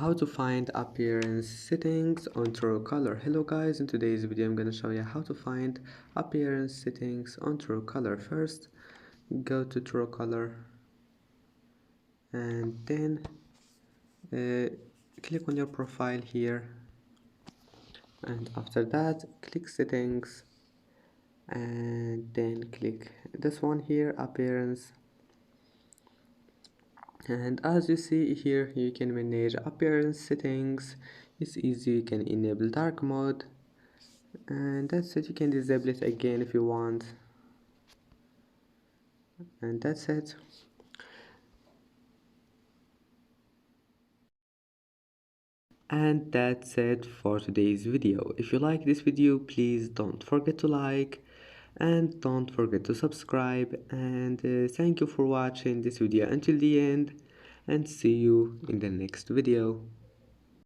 How to find appearance settings on Truecaller. Hello guys, in today's video I'm going to show you how to find appearance settings on Truecaller. First, go to Truecaller and then click on your profile here, and after that click settings and then click this one here, appearance. And as you see here, you can manage appearance settings. It's easy. You can enable dark mode, and that's it. You can disable it again if you want, and that's it. And that's it for today's video. If you like this video, please don't forget to like and don't forget to subscribe, and thank you for watching this video until the end, and see you in the next video.